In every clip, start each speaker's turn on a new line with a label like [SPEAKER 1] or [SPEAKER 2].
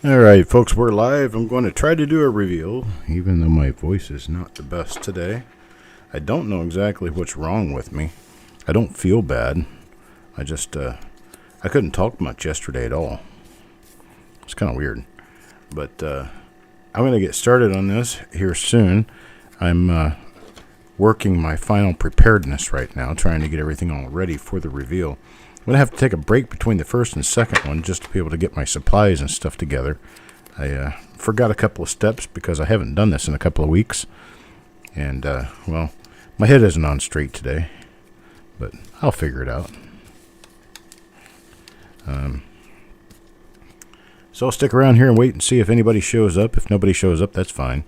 [SPEAKER 1] Alright, folks, we're live. I'm going to try to do a reveal, even though my voice is not the best today. I don't know exactly what's wrong with me. I don't feel bad. I couldn't talk much yesterday at all. It's kind of weird. But I'm going to get started on this here soon. I'm working my final preparedness right now, trying to get everything all ready for the reveal. I'm going to have to take a break between the first and second one just to be able to get my supplies and stuff together. I forgot a couple of steps because I haven't done this in a couple of weeks. And, well, my head isn't on straight today, but I'll figure it out. So I'll stick around here and wait and see if anybody shows up. If nobody shows up, that's fine.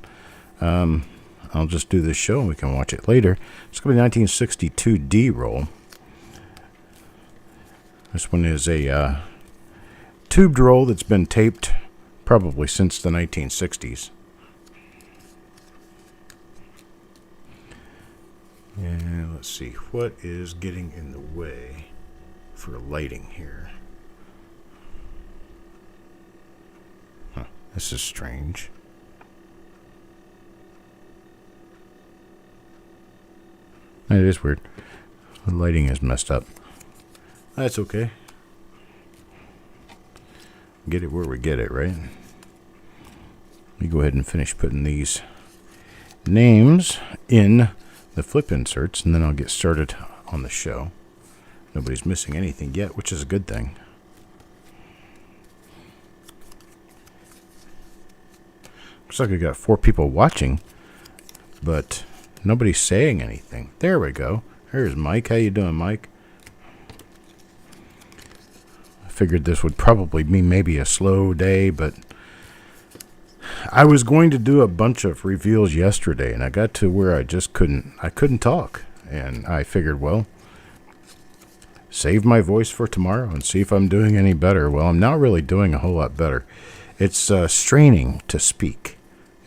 [SPEAKER 1] I'll just do this show and we can watch it later. It's going to be 1962 D-roll. This one is a tubed roll that's been taped probably since the 1960s. And let's see, what is getting in the way for lighting here? Huh, this is strange. It is weird. The lighting is messed up. That's okay. Get it where we get it, right? Let me go ahead and finish putting these names in the flip inserts, and then I'll get started on the show. Nobody's missing anything yet, which is a good thing. Looks like I got 4 people watching, but nobody's saying anything. There we go. There's Mike. How you doing, Mike? Figured this would probably be maybe a slow day, but I was going to do a bunch of reveals yesterday, and I got to where I couldn't talk, and I figured, well, save my voice for tomorrow and see if I'm doing any better. Well, I'm not really doing a whole lot better. It's straining to speak,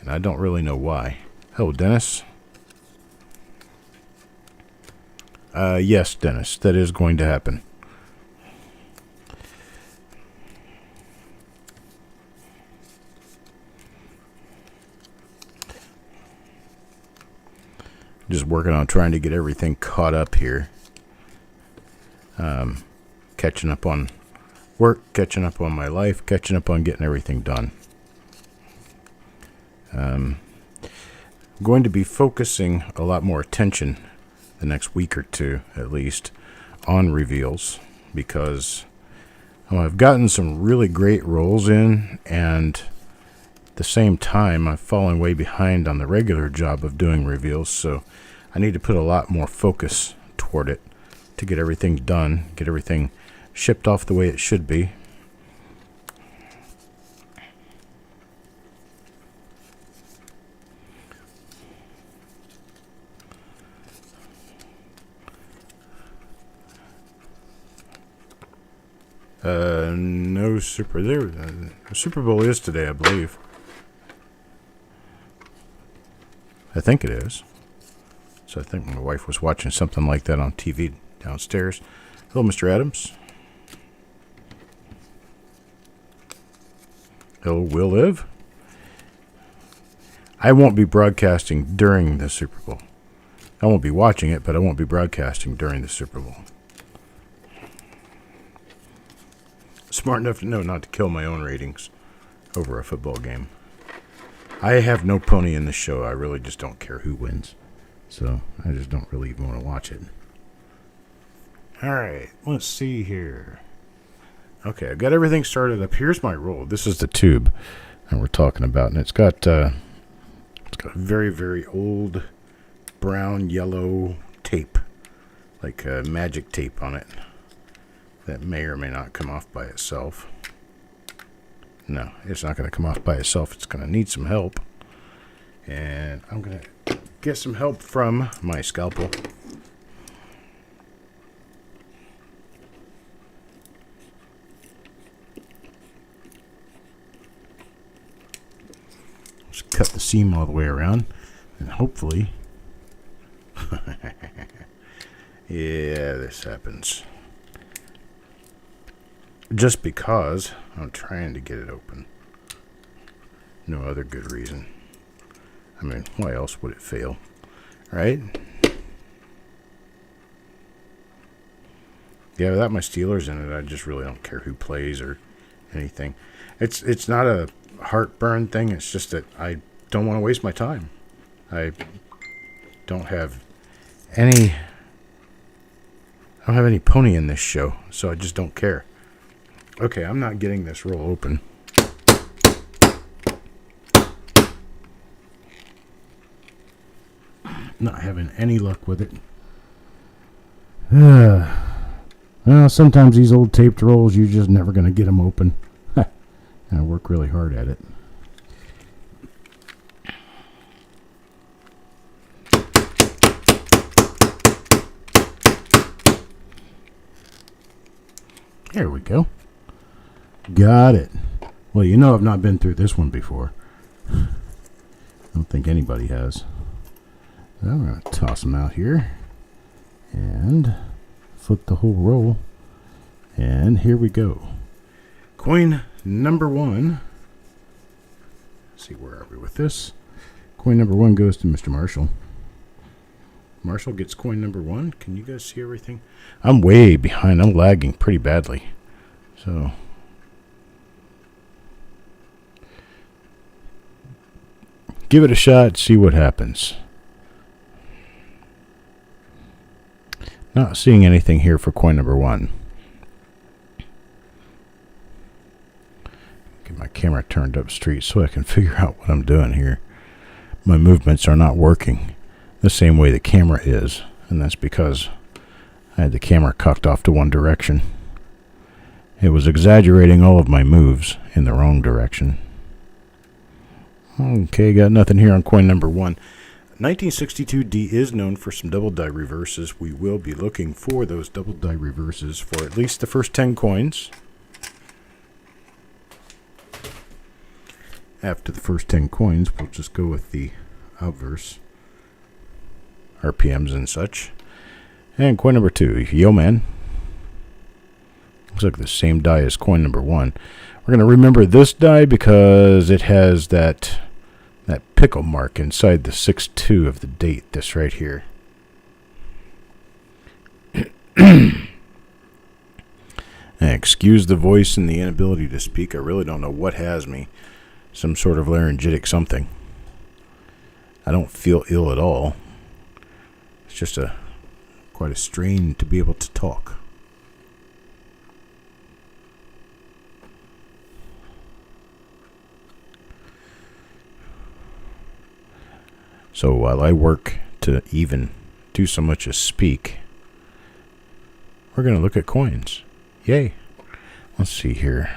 [SPEAKER 1] and I don't really know why. Hello, Dennis. Yes, Dennis, that is going to happen. Just working on trying to get everything caught up here. Catching up on work, catching up on my life, catching up on getting everything done. I'm going to be focusing a lot more attention the next week or two, at least, on reveals, because I've gotten some really great rolls in, and at the same time, I've fallen way behind on the regular job of doing reveals, so I need to put a lot more focus toward it to get everything done, get everything shipped off the way it should be. No Super. There, the Super Bowl is today, I believe. I think it is. So I think my wife was watching something like that on TV downstairs. Hello, Mr. Adams. Hello, Will Live. I won't be broadcasting during the Super Bowl. I won't be watching it, but I won't be broadcasting during the Super Bowl. Smart enough to know not to kill my own ratings over a football game. I have no pony in the show. I really just don't care who wins. So I just don't really even want to watch it. Alright, let's see here. Okay, I've got everything started up. Here's my roll. This is the tube that we're talking about. And it's got a very, very old brown, yellow tape. Like magic tape on it. That may or may not come off by itself. No, it's not going to come off by itself. It's going to need some help. And I'm going to get some help from my scalpel. Just cut the seam all the way around. And hopefully... yeah, this happens. Just because I'm trying to get it open. No other good reason. I mean, why else would it fail? Right? Yeah, without my Steelers in it, I just really don't care who plays or anything. It's not a heartburn thing. It's just that I don't want to waste my time. I don't have any pony in this show, so I just don't care. Okay, I'm not getting this roll open. Not having any luck with it. Well, sometimes these old taped rolls, you're just never going to get them open. I work really hard at it. There we go. Got it. Well, you know I've not been through this one before. I don't think anybody has. So I'm going to toss them out here. And flip the whole roll. And here we go. Coin number 1. Let's see, where are we with this? Coin number 1 goes to Mr. Marshall. Marshall gets coin number 1. Can you guys see everything? I'm way behind. I'm lagging pretty badly. So give it a shot, see what happens. Not seeing anything here for coin number 1. Get my camera turned up straight so I can figure out what I'm doing here. My movements are not working the same way the camera is, and that's because I had the camera cocked off to one direction. It was exaggerating all of my moves in the wrong direction. Okay, got nothing here on coin number 1. 1962D is known for some double die reverses. We will be looking for those double die reverses for at least the first 10 coins. After the first 10 coins, we'll just go with the obverse RPMs and such. And coin number 2, Yo Man. Looks like the same die as coin number 1. We're going to remember this die because it has that pickle mark inside the 6-2 of the date, this right here. And excuse the voice and the inability to speak. I really don't know what has me. Some sort of laryngitic something. I don't feel ill at all. It's just quite a strain to be able to talk. So while I work to even do so much as speak, we're going to look at coins. Yay. Let's see here.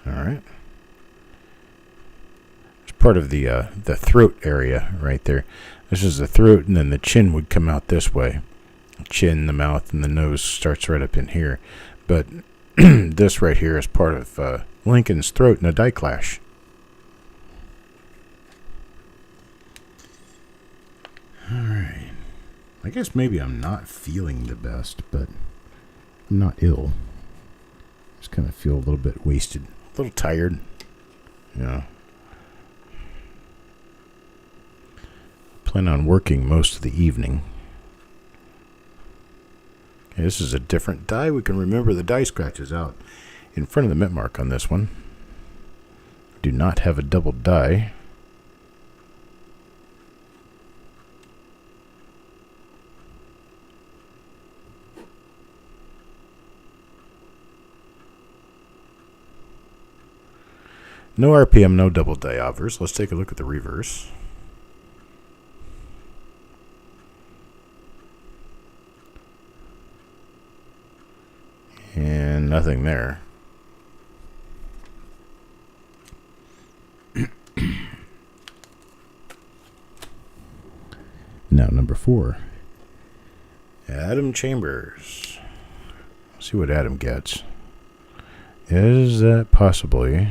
[SPEAKER 1] All right. It's part of the throat area right there. This is the throat, and then the chin would come out this way. The chin, the mouth, and the nose starts right up in here. But this right here is part of Lincoln's throat in a die clash. Alright. I guess maybe I'm not feeling the best, but I'm not ill. Just kind of feel a little bit wasted. A little tired. Yeah. Plan on working most of the evening. Okay, this is a different die. We can remember the die scratches out in front of the mint mark on this one. Do not have a double die. No RPM, no double die obverse. Let's take a look at the reverse. And nothing there. Now number 4. Adam Chambers. Let's see what Adam gets. Is that possibly...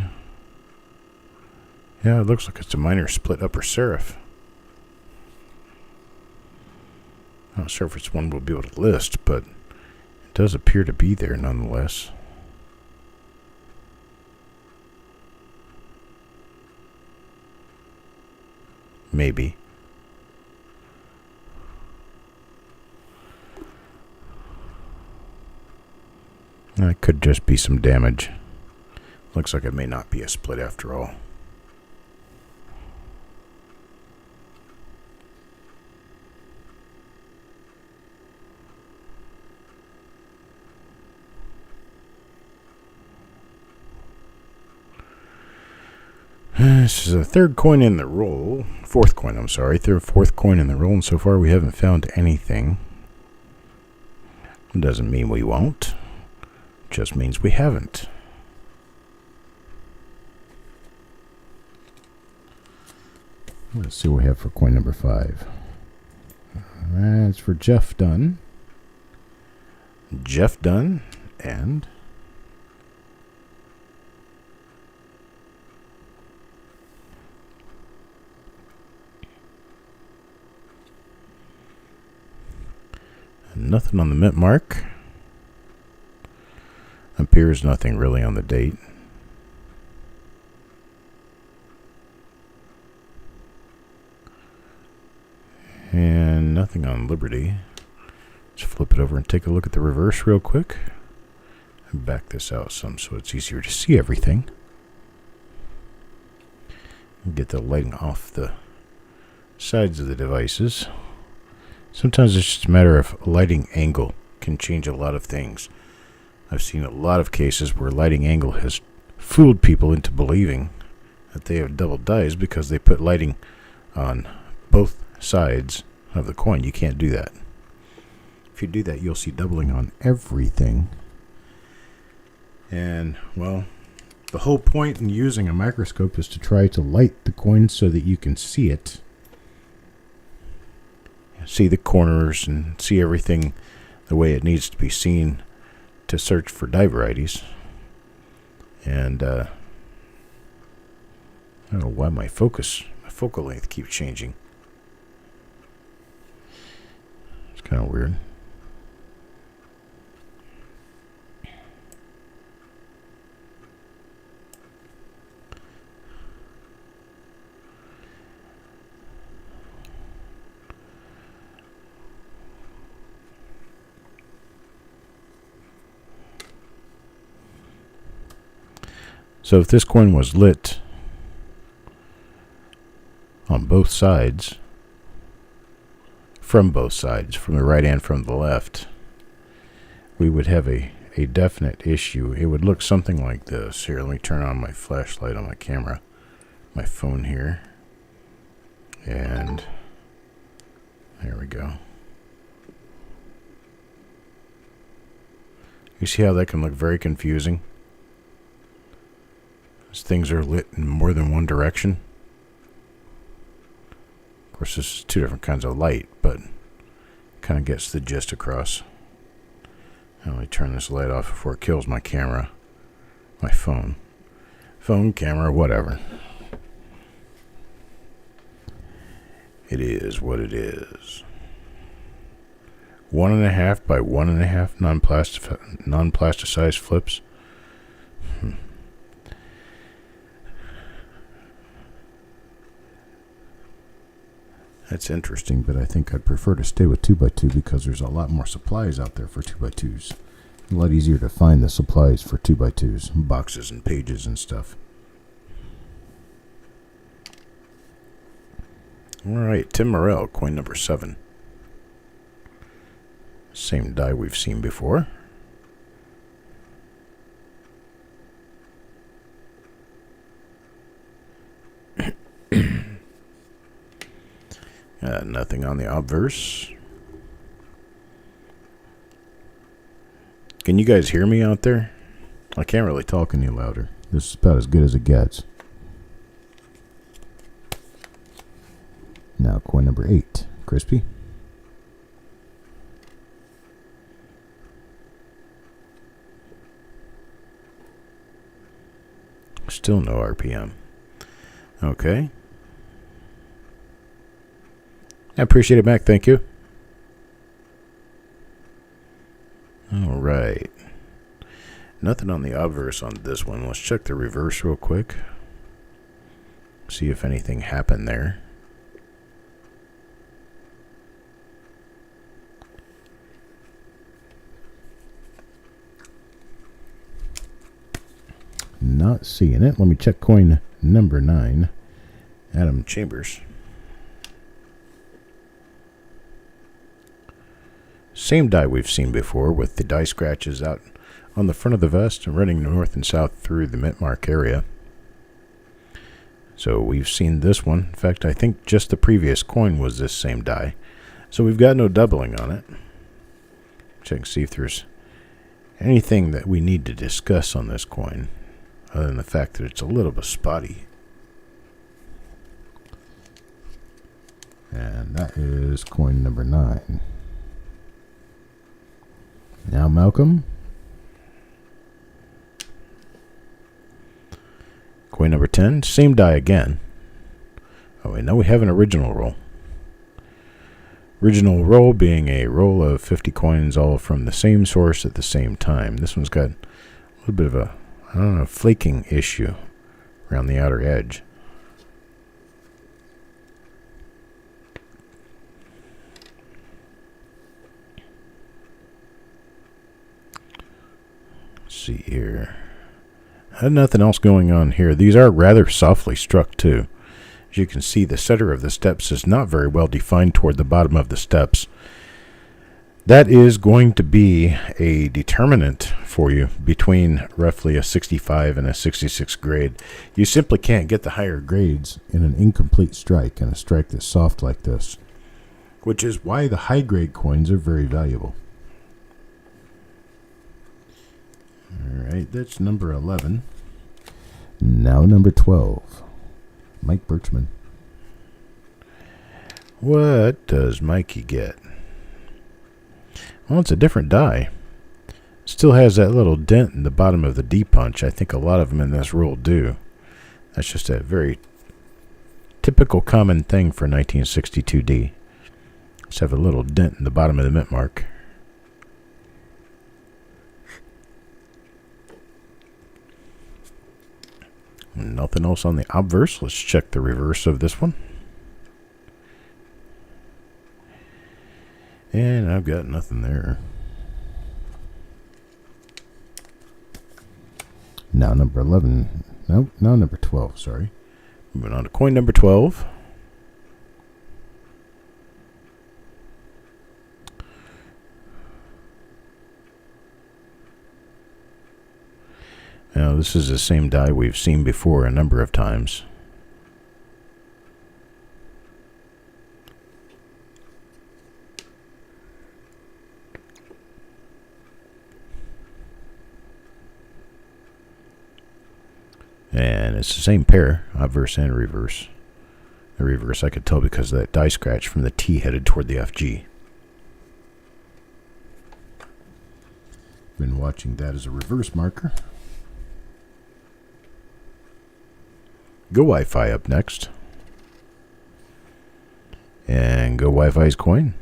[SPEAKER 1] Yeah, it looks like it's a minor split upper serif. I'm not sure if it's one we'll be able to list, but it does appear to be there nonetheless. Maybe. That could just be some damage. Looks like it may not be a split after all. This is the third coin in the roll. Fourth coin, I'm sorry. Fourth coin in the roll, and so far we haven't found anything. It doesn't mean we won't. It just means we haven't. Let's see what we have for coin number 5. That's for Jeff Dunn. Jeff Dunn and... nothing on the mint mark. Appears nothing really on the date. And nothing on Liberty. Let's flip it over and take a look at the reverse real quick. And back this out some so it's easier to see everything. Get the lighting off the sides of the devices. Sometimes it's just a matter of lighting angle can change a lot of things. I've seen a lot of cases where lighting angle has fooled people into believing that they have double dies because they put lighting on both sides of the coin. You can't do that. If you do that, you'll see doubling on everything. And, well, the whole point in using a microscope is to try to light the coin so that you can see it. See the corners and see everything the way it needs to be seen to search for die varieties. And I don't know why my focal length keeps changing. It's kind of weird. So if this coin was lit on both sides, from both sides, from the right and from the left, we would have a definite issue. It would look something like this. Here, let me turn on my flashlight on my camera, my phone here. And there we go. You see how that can look very confusing? Things are lit in more than one direction. Of course, this is two different kinds of light, but kind of gets the gist across. Now, let me turn this light off before it kills my camera, my phone. Phone, camera, whatever. It is what it is. 1.5 by 1.5 non-plasticized flips. That's interesting, but I think I'd prefer to stay with 2x2 because there's a lot more supplies out there for 2x2s. A lot easier to find the supplies for 2x2s, boxes and pages and stuff. Alright, Tim Morrell, coin number 7. Same die we've seen before. Nothing on the obverse. Can you guys hear me out there? I can't really talk any louder. This is about as good as it gets. Now coin number 8. Crispy. Still no RPM. Okay. I appreciate it, Mac. Thank you. All right. Nothing on the obverse on this one. Let's check the reverse real quick. See if anything happened there. not seeing it. Let me check coin number 9. Adam Chambers. Same die we've seen before, with the die scratches out on the front of the vest and running north and south through the mint mark area. So we've seen this one. In fact, I think just the previous coin was this same die. So we've got no doubling on it. Check and see if there's anything that we need to discuss on this coin, other than the fact that it's a little bit spotty. And that is coin number 9. Now, Malcolm. Coin number 10. Same die again. Oh, and now we have an original roll. Original roll being a roll of 50 coins all from the same source at the same time. This one's got a little bit of a, I don't know, flaking issue around the outer edge. See here. Had nothing else going on here. These are rather softly struck too. As you can see, the center of the steps is not very well defined toward the bottom of the steps. That is going to be a determinant for you between roughly a 65 and a 66 grade. You simply can't get the higher grades in an incomplete strike, and a strike that's soft like this, which is why the high grade coins are very valuable. Alright, that's number 11. Now number 12. Mike Birchman. What does Mikey get? Well, it's a different die. Still has that little dent in the bottom of the D-punch. I think a lot of them in this roll do. That's just a very typical common thing for 1962D. Just have a little dent in the bottom of the mint mark. Nothing else on the obverse. Let's check the reverse of this one. And I've got nothing there. Now number 11. Nope, now number 12, sorry. Moving on to coin number 12. Now, this is the same die we've seen before a number of times. And it's the same pair, obverse and reverse. The reverse I could tell because of that die scratch from the T headed toward the FG. Been watching that as a reverse marker. Go Wi-Fi up next. And Go Wi-Fi's coin.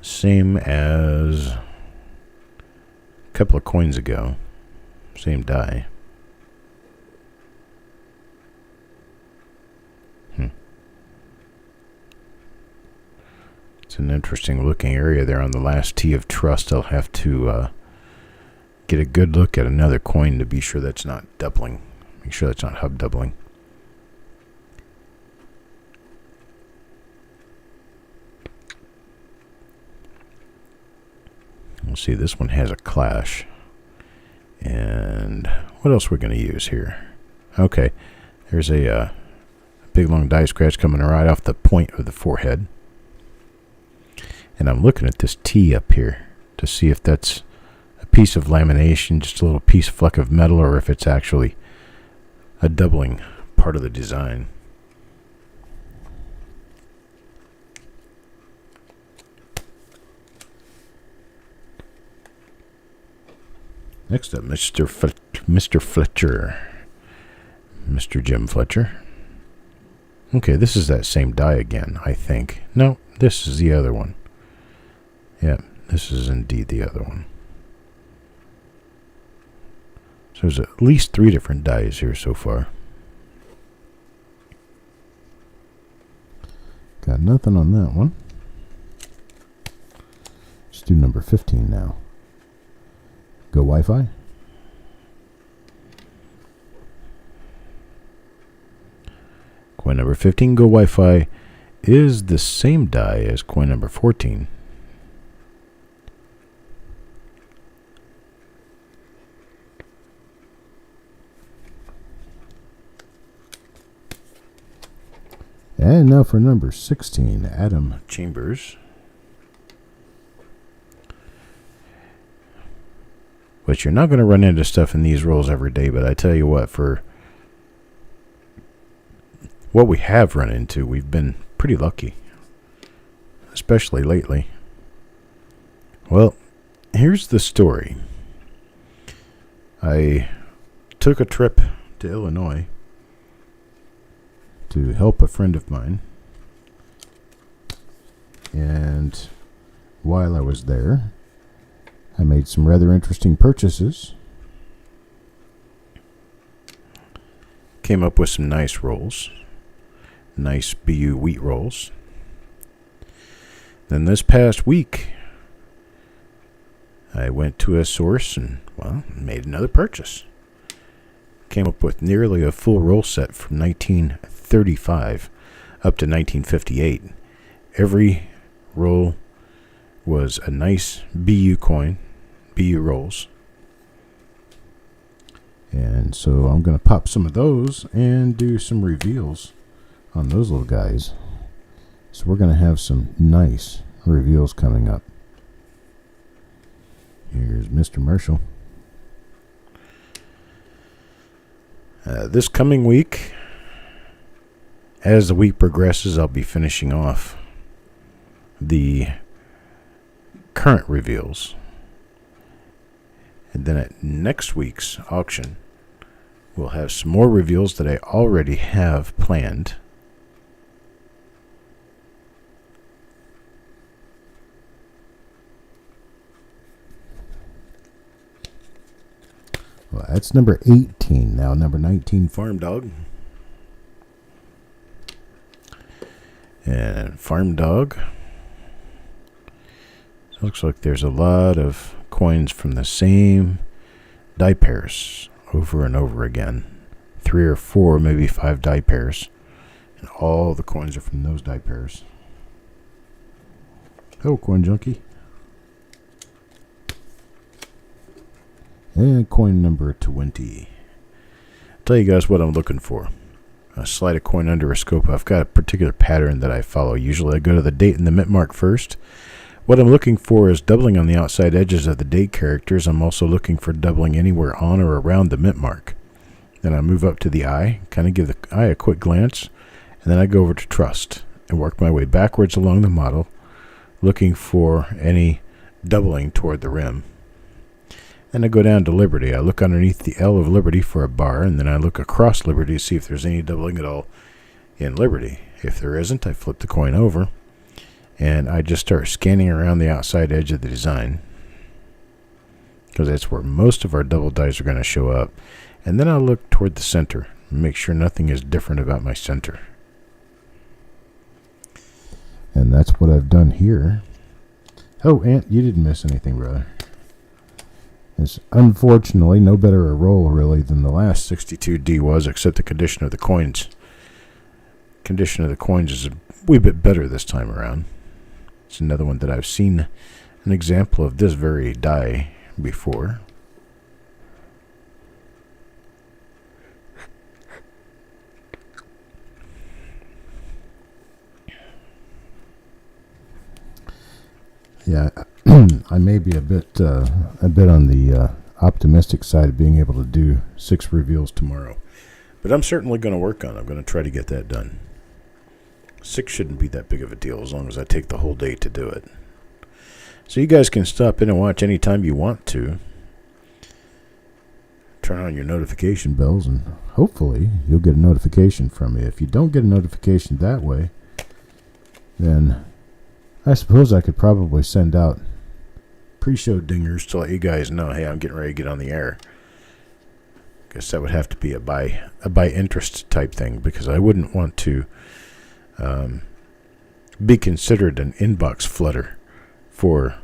[SPEAKER 1] Same as a couple of coins ago. Same die. It's an interesting looking area there on the last T of trust. I'll have to get a good look at another coin to be sure that's not doubling. Make sure that's not hub doubling. We'll see, this one has a clash. And what else we're going to use here? Okay, there's a big long die scratch coming right off the point of the forehead. And I'm looking at this T up here to see if that's a piece of lamination, just a little piece fleck of metal, or if it's actually a doubling part of the design. Next up, Mr. Fletcher. Mr. Jim Fletcher. Okay, this is that same die again, I think. No, this is the other one. Yeah, this is indeed the other one. So there's at least 3 different dies here so far. Got nothing on that one. Just do number 15 now. Go Wi-Fi. Coin number 15, Go Wi-Fi, is the same die as coin number 14. And now for number 16, Adam Chambers. But you're not going to run into stuff in these rolls every day, but I tell you what, for what we have run into, we've been pretty lucky, especially lately. Well, here's the story. I took a trip to Illinois to help a friend of mine, and while I was there, I made some rather interesting purchases. Came up with some nice rolls. Nice BU wheat rolls. Then this past week, I went to a source and, well, made another purchase. Came up with nearly a full roll set from 1935 up to 1958. Every roll was a nice BU coin, BU rolls. And so I'm going to pop some of those and do some reveals on those little guys. So we're going to have some nice reveals coming up. Here's Mr. Marshall. This coming week, as the week progresses, I'll be finishing off the current reveals. And then at next week's auction, we'll have some more reveals that I already have planned. Well, that's number 18 now. Number 19, Farm Dog. And Farm Dog. Looks like there's a lot of coins from the same die pairs over and over again. 3 or 4, maybe 5 die pairs. And all the coins are from those die pairs. Oh, Coin Junkie. And coin number 20. I'll tell you guys what I'm looking for. Slide a coin under a scope. I've got a particular pattern that I follow. Usually I go to the date and the mint mark first. What I'm looking for is doubling on the outside edges of the date characters. I'm also looking for doubling anywhere on or around the mint mark. Then I move up to the eye, kind of give the eye a quick glance, and then I go over to trust and work my way backwards along the model, looking for any doubling toward the rim. Then I go down to Liberty. I look underneath the L of Liberty for a bar, and then I look across Liberty to see if there's any doubling at all in Liberty. If there isn't, I flip the coin over, and I just start scanning around the outside edge of the design, because that's where most of our double dies are going to show up. And then I look toward the center and make sure nothing is different about my center. And that's what I've done here. Oh, Ant, you didn't miss anything, brother. It's unfortunately no better a roll, really, than the last 62D was, except the condition of the coins. Condition of the coins is a wee bit better this time around. It's another one that I've seen an example of this very die before. Yeah, I may be a bit on the optimistic side of being able to do 6 reveals tomorrow, but I'm certainly going to work on it. I'm going to try to get that done. 6 shouldn't be that big of a deal as long as I take the whole day to do it. So you guys can stop in and watch anytime you want to. Turn on your notification bells, and hopefully you'll get a notification from me. If you don't get a notification that way, then I suppose I could probably send out pre-show dingers to let you guys know, hey, I'm getting ready to get on the air. Guess that would have to be a by interest type thing, because I wouldn't want to be considered an inbox flutter for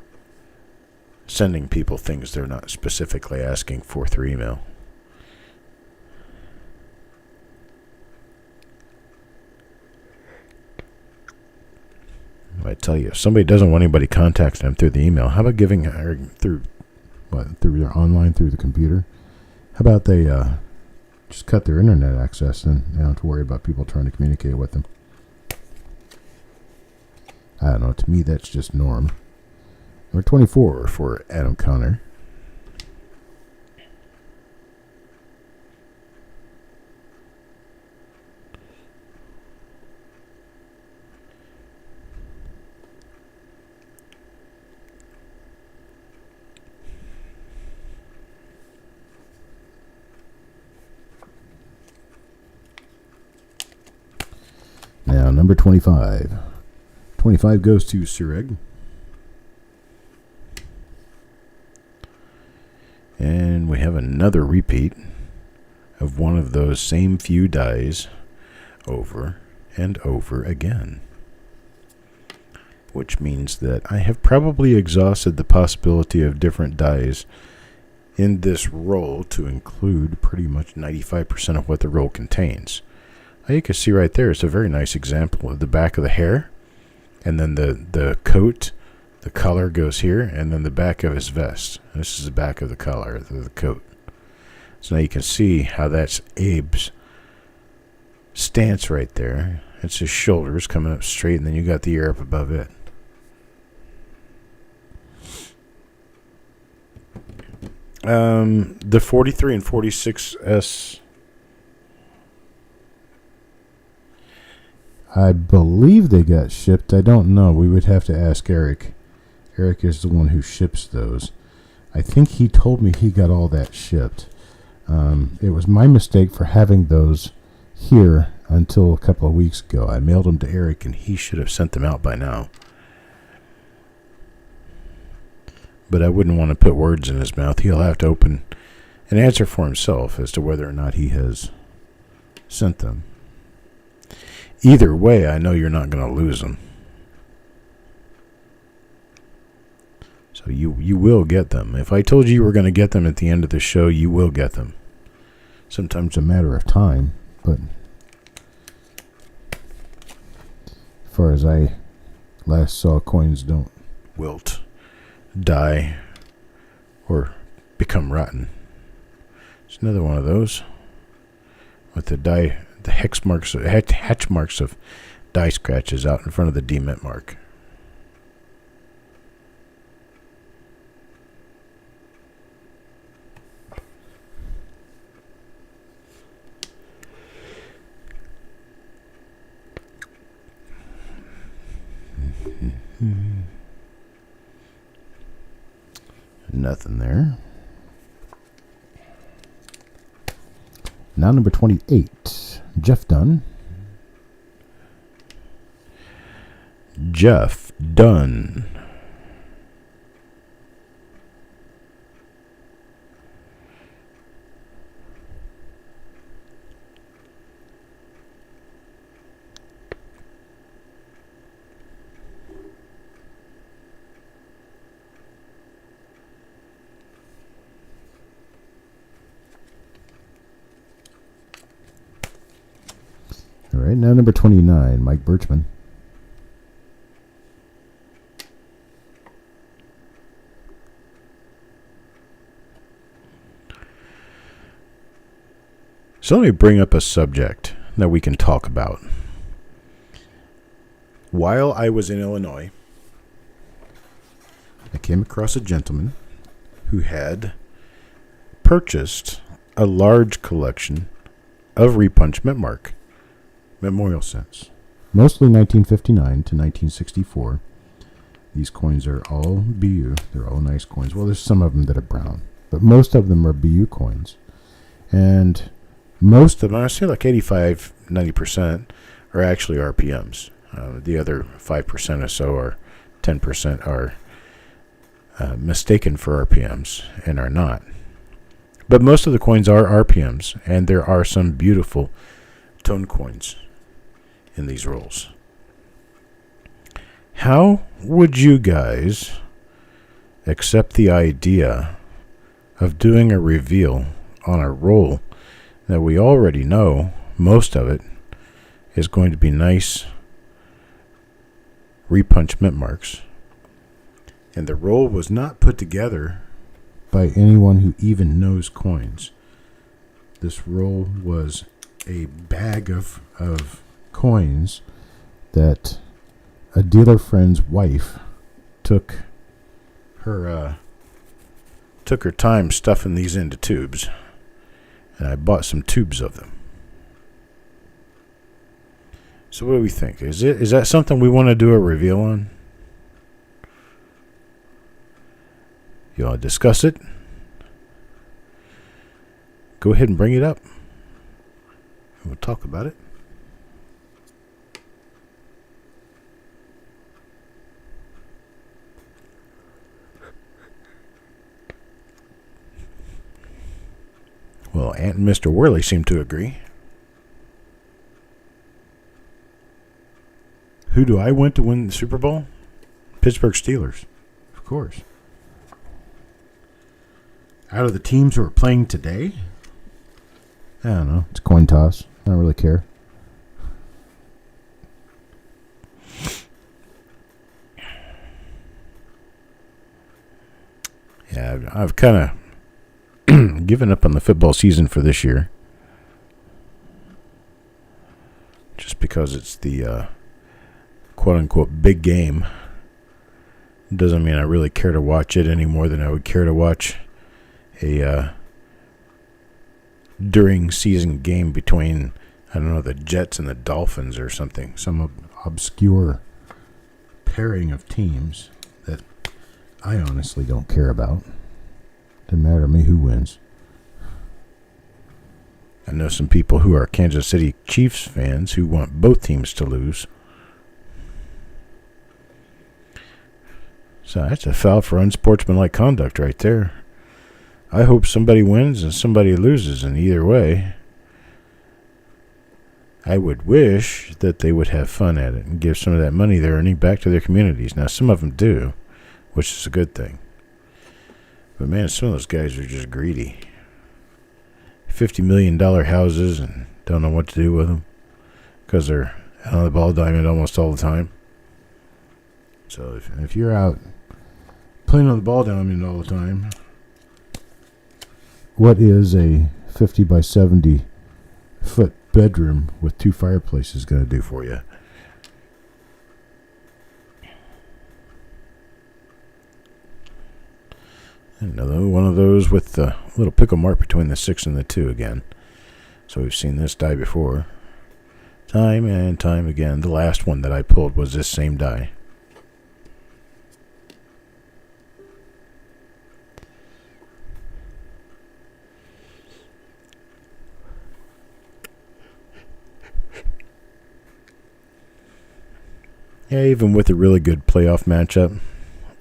[SPEAKER 1] sending people things they're not specifically asking for through email. I tell you, if somebody doesn't want anybody contacting them through the email, how about giving through their online, through the computer? How about they just cut their internet access and they don't have to worry about people trying to communicate with them? I don't know. To me, that's just norm. Number 24 for Adam Connor. Now, number 25. 25 goes to Sureg. And we have another repeat of one of those same few dies over and over again. Which means that I have probably exhausted the possibility of different dies in this roll to include pretty much 95% of what the roll contains. You can see right there, it's a very nice example of the back of the hair, and then the coat, the collar goes here, and then the back of his vest. This is the back of the collar, of the coat. So now you can see how that's Abe's stance right there. It's his shoulders coming up straight, and then you got the ear up above it. The 43 and 46S, I believe they got shipped. I don't know. We would have to ask Eric. Eric is the one who ships those. I think he told me he got all that shipped. It was my mistake for having those here until a couple of weeks ago. I mailed them to Eric, and he should have sent them out by now. But I wouldn't want to put words in his mouth. He'll have to open and answer for himself as to whether or not he has sent them. Either way, I know you're not going to lose them. So you will get them. If I told you were going to get them at the end of the show, you will get them. Sometimes a matter of time, but as far as I last saw, coins don't wilt, die, or become rotten. It's another one of those with the hatch marks of die scratches out in front of the demint mark. Nothing there. Now number 28, Jeff Dunn. Jeff Dunn. All right, now number 29, Mike Birchman. So let me bring up a subject that we can talk about. While I was in Illinois, I came across a gentleman who had purchased a large collection of repunch mint mark memorial cents, mostly 1959 to 1964. These coins are all BU. They're all nice coins. Well, there's some of them that are brown, but most of them are BU coins. And most of them, I say like 85, 90% are actually RPMs. The other 5% or so or 10% are mistaken for RPMs and are not. But most of the coins are RPMs, and there are some beautiful tone coins in these rolls. How would you guys accept the idea of doing a reveal on a roll that we already know most of it is going to be nice repunch mint marks. And the roll was not put together by anyone who even knows coins. This roll was a bag of coins that a dealer friend's wife took her time stuffing these into tubes, and I bought some tubes of them. So what do we think? Is that something we want to do a reveal on? You want to discuss it? Go ahead and bring it up. We'll talk about it. Well, Aunt and Mr. Worley seem to agree. Who do I want to win the Super Bowl? Pittsburgh Steelers, of course. Out of the teams who are playing today, I don't know. It's a coin toss. I don't really care. Yeah, I've kind of given up on the football season for this year. Just because it's the quote-unquote big game. Doesn't mean I really care to watch it any more than I would care to watch a during season game between, I don't know, the Jets and the Dolphins or something. Some obscure pairing of teams that I honestly don't care about. Doesn't matter to me who wins. I know some people who are Kansas City Chiefs fans who want both teams to lose. So that's a foul for unsportsmanlike conduct right there. I hope somebody wins and somebody loses, and either way, I would wish that they would have fun at it and give some of that money they're earning back to their communities. Now, some of them do, which is a good thing. But man, some of those guys are just greedy. $50 million houses and don't know what to do with them because they're on the ball diamond almost all the time. So if you're out playing on the ball diamond all the time, what is a 50 by 70 foot bedroom with 2 fireplaces going to do for you? Another one of those with the little pickle mark between the 6 and the 2 again. So we've seen this die before. Time and time again. The last one that I pulled was this same die. Yeah, even with a really good playoff matchup,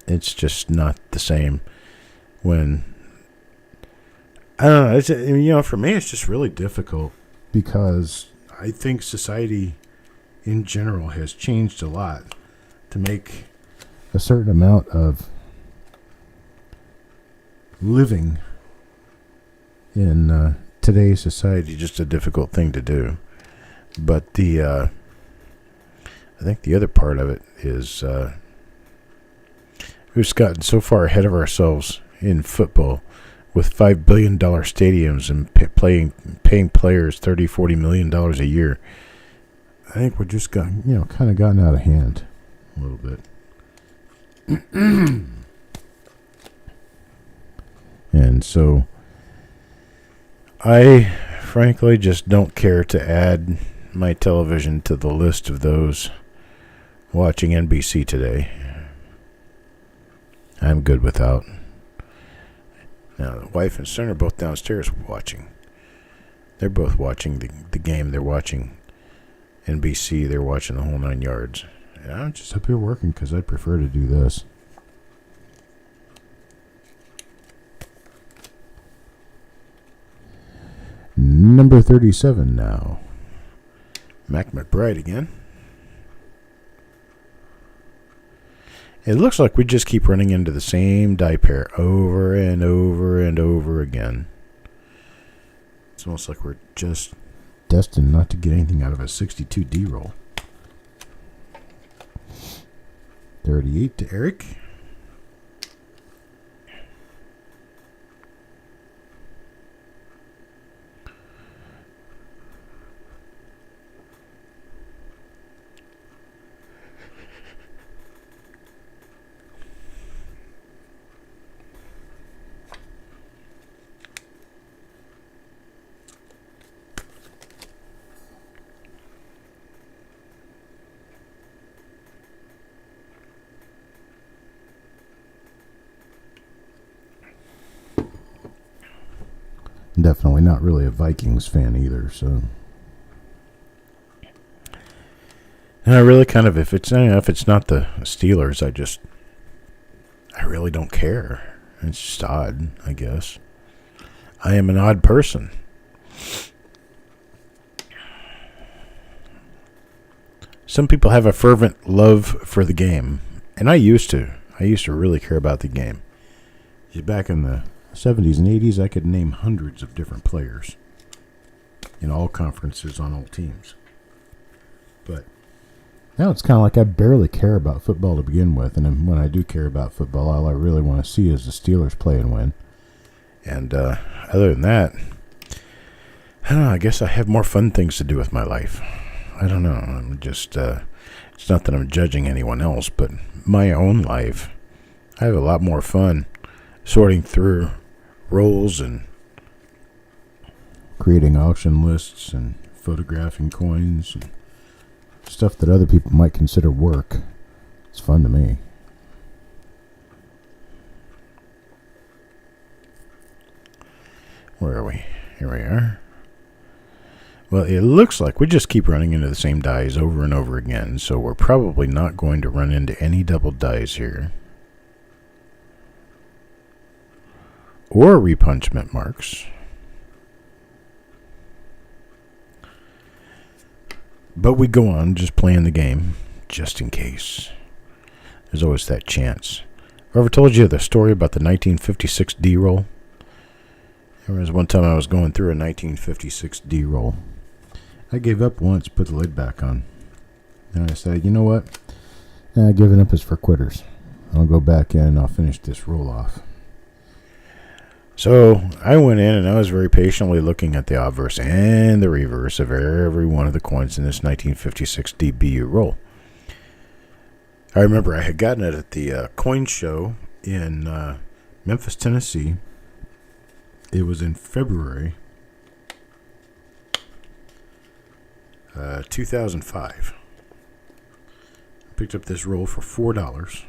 [SPEAKER 1] it's just not the same when, I don't know, it's, for me it's just really difficult because I think society in general has changed a lot to make a certain amount of living in today's society just a difficult thing to do. But I think the other part of it is we've gotten so far ahead of ourselves in football with $5 billion stadiums and paying players $30-40 million a year. I think we're just kind of gotten out of hand a little bit. And so I frankly just don't care to add my television to the list of those watching NBC today. I'm good without. Now, the wife and son are both downstairs watching. They're both watching the game. They're watching NBC. They're watching the whole 9 yards. And I'm just up here working because I prefer to do this. Number 37 now. Mac McBride again. It looks like we just keep running into the same die pair over and over and over again. It's almost like we're just destined not to get anything out of a 62D roll. 38 to Eric. Definitely not really a Vikings fan either, so. And I really kind of, if it's not the Steelers, I really don't care. It's just odd, I guess. I am an odd person. Some people have a fervent love for the game, and I used to really care about the game. Back in the 70s and 80s, I could name hundreds of different players in all conferences on all teams. But now it's kind of like I barely care about football to begin with, and then when I do care about football, all I really want to see is the Steelers play and win. And other than that, I don't know, I guess I have more fun things to do with my life. I don't know, I'm just, it's not that I'm judging anyone else, but my own life, I have a lot more fun sorting through rolls and creating auction lists and photographing coins and stuff that other people might consider work. It's fun to me. Where are we? Here we are. Well, it looks like we just keep running into the same dies over and over again, so we're probably not going to run into any double dies here. Or repunchment marks. But we go on just playing the game, just in case. There's always that chance. Have I ever told you the story about the 1956 D-roll? There was one time I was going through a 1956 D-roll. I gave up once, put the lid back on. And I said, you know what? Giving up is for quitters. I'll go back in and I'll finish this roll off. So I went in and I was very patiently looking at the obverse and the reverse of every one of the coins in this 1956 DBU roll. I remember I had gotten it at the coin show in Memphis, Tennessee. It was in February 2005. I picked up this roll for $4.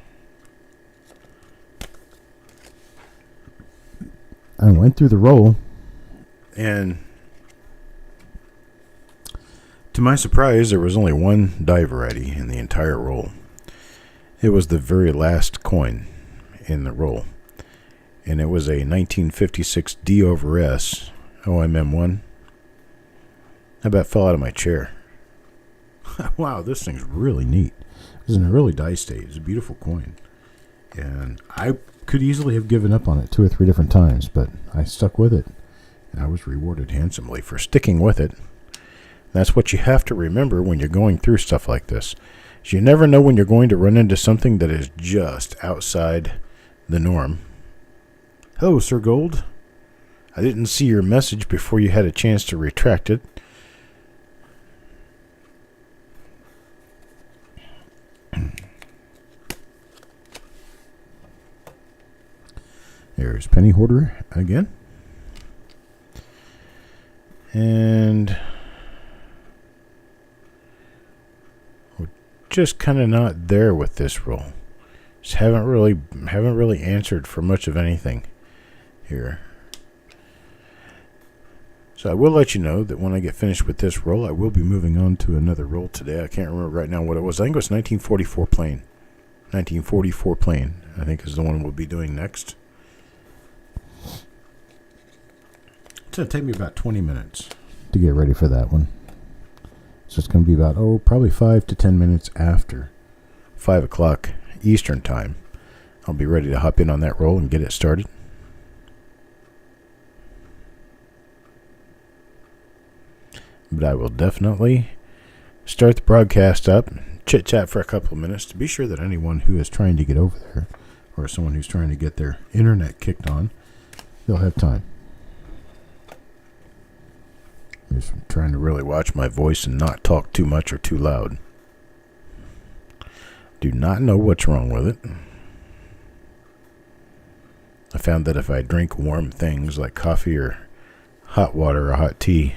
[SPEAKER 1] I went through the roll, and to my surprise, there was only one die variety in the entire roll. It was the very last coin in the roll, and it was a 1956 D over S OMM1. I about fell out of my chair. Wow, this thing's really neat. It was in a really die state. It's a beautiful coin, and I could easily have given up on it 2 or 3 different times, but I stuck with it, and I was rewarded handsomely for sticking with it. That's what you have to remember when you're going through stuff like this. Is you never know when you're going to run into something that is just outside the norm. Hello, Sir Gold. I didn't see your message before you had a chance to retract it. There's Penny Hoarder again. And we're just kind of not there with this roll. Just haven't really answered for much of anything here. So I will let you know that when I get finished with this roll, I will be moving on to another roll today. I can't remember right now what it was. I think it was 1944 plain. 1944 plain, I think, is the one we'll be doing next. It's going to take me about 20 minutes to get ready for that one. So it's going to be about, probably 5 to 10 minutes after 5 o'clock Eastern Time. I'll be ready to hop in on that roll and get it started. But I will definitely start the broadcast up, chit-chat for a couple of minutes to be sure that anyone who is trying to get over there or someone who's trying to get their internet kicked on, they'll have time. Just trying to really watch my voice and not talk too much or too loud. Do not know what's wrong with it. I found that if I drink warm things like coffee or hot water or hot tea,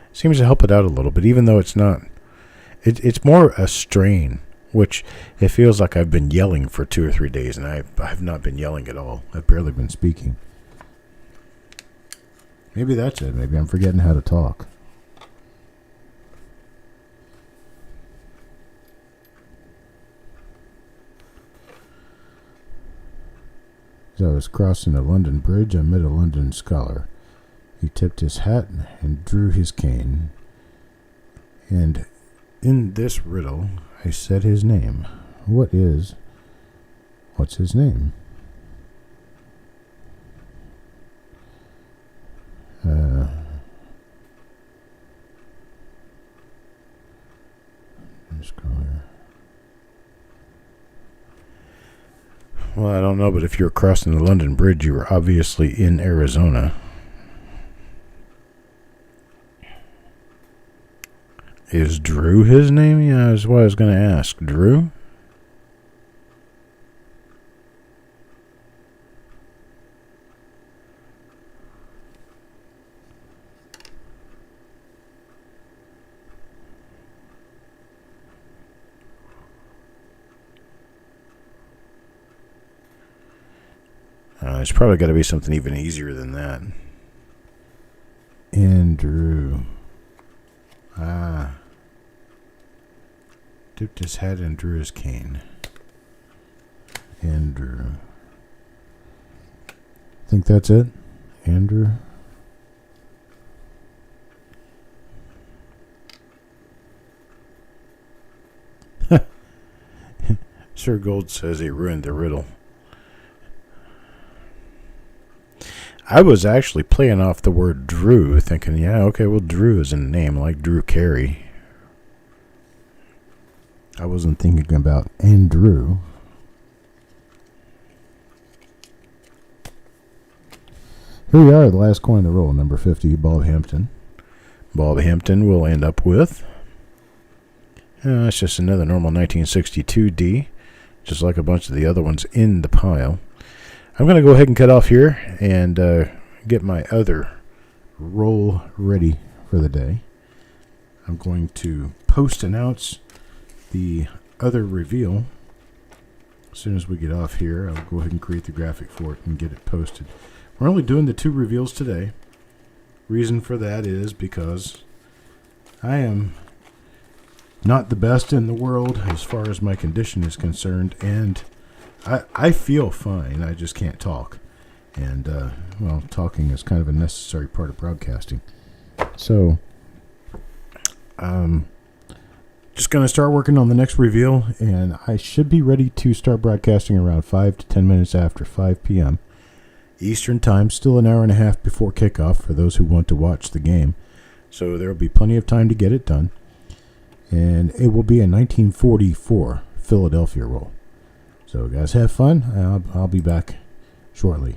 [SPEAKER 1] it seems to help it out a little bit, even though it's not. It's more a strain, which it feels like I've been yelling for 2 or 3 days, and I've not been yelling at all. I've barely been speaking. Maybe that's it. Maybe I'm forgetting how to talk. As I was crossing the London Bridge, I met a London scholar. He tipped his hat and drew his cane. And in this riddle, I said his name. What's his name? Scholar. Well, I don't know, but if you're crossing the London Bridge, you were obviously in Arizona. Is Drew his name? Yeah, that's what I was going to ask. Drew? There's probably got to be something even easier than that. Andrew. Dipped his hat and drew his cane. Andrew. Think that's it? Andrew? Sir Gold says he ruined the riddle. I was actually playing off the word Drew, thinking, yeah, okay, well, Drew is a name like Drew Carey. I wasn't thinking about Andrew. Here we are, the last coin in the roll, number 50, Bob Hampton. Bob Hampton will end up with, it's just another normal 1962 D, just like a bunch of the other ones in the pile. I'm going to go ahead and cut off here and get my other roll ready for the day. I'm going to post-announce the other reveal. As soon as we get off here, I'll go ahead and create the graphic for it and get it posted. We're only doing the 2 reveals today. Reason for that is because I am not the best in the world as far as my condition is concerned, and I feel fine. I just can't talk. And, talking is kind of a necessary part of broadcasting. So, just going to start working on the next reveal, and I should be ready to start broadcasting around 5 to 10 minutes after 5 p.m. Eastern Time, still an hour and a half before kickoff for those who want to watch the game. So there will be plenty of time to get it done. And it will be a 1944 Philadelphia roll. So guys, have fun. I'll be back shortly.